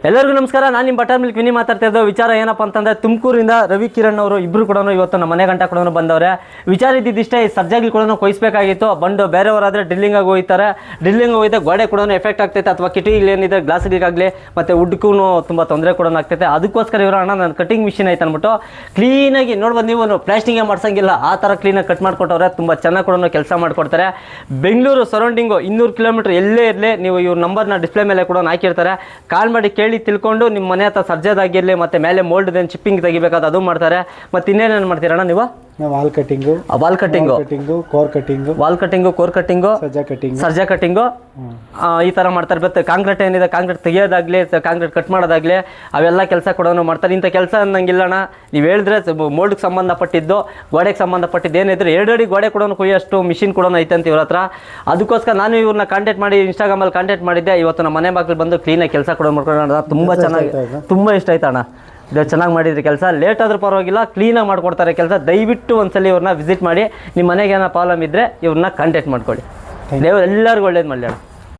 ಎಲ್ಲರಿಗೂ ನಮಸ್ಕಾರ. ನಾನು ನಿಮ್ಮ ಬಟರ್ ಮಿಲ್ಕ್ ವಿನಿ ಮಾತಾಡ್ತಾ ಇದ್ದೋ. ವಿಚಾರ ಏನಪ್ಪ ಅಂತಂದರೆ, ತುಮಕೂರಿಂದ ರವಿ ಕಿರಣ್ ಅವರು ಇಬ್ಬರು ಕೂಡ ಇವತ್ತು ನಮ್ಮ ಮನೆ ಗಂಟ ಕೂಡ ಬಂದವ್ರೆ. ವಿಚಾರ ಇದ್ದಿದ್ದಿಷ್ಟೇ, ಈ ಸರ್ಜಾಗಿ ಕೂಡ ಕೊಯಿಸ್ಬೇಕಾಗಿತ್ತು. ಬಂದು ಬೇರೆಯವರಾದರೆ ಡ್ರಿಲ್ಲಿಂಗಾಗಿ ಹೋಗ್ತಾರೆ. ಡ್ರಿಲ್ಲಿಂಗ್ ಹೋಗಿದ್ದೆ ಗೋಡೆ ಕೂಡ ಎಫೆಕ್ಟ್ ಆಗ್ತೈತೆ, ಅಥವಾ ಕಿಟಕಿಗಳೇನಿದೆ ಗ್ಲಾಸ್ಗಳಿಗಾಗಲಿ ಮತ್ತು ವುಡ್ಗೂ ತುಂಬ ತೊಂದರೆ ಕೂಡ ಆಗ್ತೈತೆ. ಅದಕ್ಕೋಸ್ಕರ ಇವರು ಅಣ್ಣ ನನ್ನ ಕಟಿಂಗ್ ಮಿಷಿನ್ ಐತೆ ಅಂದ್ಬಿಟ್ಟು ಕ್ಲೀನಾಗಿ ನೋಡ್ಬೋದು, ನೀವು ಪ್ಲಾಸ್ಟಿಂಗೇ ಮಾಡ್ಸಂಗಿಲ್ಲ ಆ ಥರ ಕ್ಲೀನಾಗಿ ಕಟ್ ಮಾಡಿಕೊಟ್ಟವ್ರೆ. ತುಂಬ ಚೆನ್ನಾಗಿ ಕೂಡ ಕೆಲಸ ಮಾಡಿಕೊಡ್ತಾರೆ. ಬೆಂಗಳೂರು ಸರೌಂಡಿಂಗು 200 ಕಿಲೋಮೀಟ್ರ್ ಎಲ್ಲೇ ಇರಲಿ, ನೀವು ಇವ್ರ ನಂಬರ್ನ ಡಿಸ್ಪ್ಲೇ ಮೇಲೆ ಕೂಡ ಹಾಕಿರ್ತಾರೆ. ಕಾಲ್ ಮಾಡಿ ಕೇಳಿ ತಿಳ್ಕೊಂಡು ನಿಮ್ಮ ಮನೆ ಹತ್ರ ಸರ್ಜಾದಾಗಿರಲಿ, ಮತ್ತು ಮೇಲೆ ಮೋಲ್ಡ್ ಚಿಪ್ಪಿಂಗ್ ತೆಗಿಬೇಕಾದ ಅದು ಮಾಡ್ತಾರೆ. ಮತ್ತು ಇನ್ನೇನೇನು ಮಾಡ್ತೀರಣ್ಣ ನೀವು? Wall cutting, core cutting, Sarja cutting ಈ ಥರ ಮಾಡ್ತಾರೆ. ಮತ್ತೆ ಕಾಂಕ್ರೀಟ್ ಏನಿದೆ, ಕಾಂಕ್ರೀಟ್ ತೆಗಿಯೋದಾಗಲಿ, ಕಾಂಕ್ರೀಟ್ ಕಟ್ ಮಾಡೋದಾಗಲಿ ಅವೆಲ್ಲ ಕೆಲಸ ಕೂಡ ಮಾಡ್ತಾರೆ. ಇಂಥ ಕೆಲಸ ಅನ್ನಂಗಿಲ್ಲಣ್ಣ. ನೀವು ಹೇಳಿದ್ರೆ ಮೋಲ್ಡ್ಗೆ ಸಂಬಂಧಪಟ್ಟಿದ್ದು, ಗೋಡೆಗೆ ಸಂಬಂಧಪಟ್ಟಿದ್ದು ಏನಿದ್ರೆ 2 ಅಡಿ ಗೋಡೆ ಕೂಡ ಕುಯ್ಯೋಷ್ಟು ಮಿಷಿನ್ ಕೂಡ ಐತೆ ಅಂತ ಇವ್ರ ಹತ್ರ. ಅದಕ್ಕೋಸ್ಕರ ನಾನು ಇವ್ರನ್ನ ಕಾಂಟ್ಯಾಕ್ಟ್ ಮಾಡಿ ಇನ್ಸ್ಟಾಗ್ರಾಮಲ್ಲಿ ಕಾಂಟ್ಯಾಕ್ಟ್ ಮಾಡಿದ್ದೆ. ಇವತ್ತು ನಮ್ಮ ಮನೆ ಬಾಗಿಲು ಬಂದು ಕ್ಲೀನಾಗಿ ಕೆಲಸ ಕೂಡ ಮಾಡ್ಕೊಂಡು ತುಂಬ ಚೆನ್ನಾಗಿ, ತುಂಬ ಇಷ್ಟ ಆಯ್ತು ಅಣ್ಣ. ಇದು ಚೆನ್ನಾಗಿ ಮಾಡಿದ್ರಿ ಕೆಲಸ. ಲೇಟ್ ಆದರೂ ಪರವಾಗಿಲ್ಲ, ಕ್ಲೀನಾಗಿ ಮಾಡಿಕೊಡ್ತಾರೆ ಕೆಲಸ. ದಯವಿಟ್ಟು ಒಂದ್ಸಲಿ ಇವ್ರನ್ನ ವಿಸಿಟ್ ಮಾಡಿ. ನಿಮ್ಮ ಮನೆಗೆ ಏನೋ ಪ್ರಾಬ್ಲಮ್ ಇದ್ದರೆ ಇವ್ರನ್ನ ಕಾಂಟ್ಯಾಕ್ಟ್ ಮಾಡ್ಕೊಳ್ಳಿ. ದೇವರು ಎಲ್ಲರಿಗೂ ಒಳ್ಳೇದು ಮಾಡಲಿ ಅಣ್ಣ.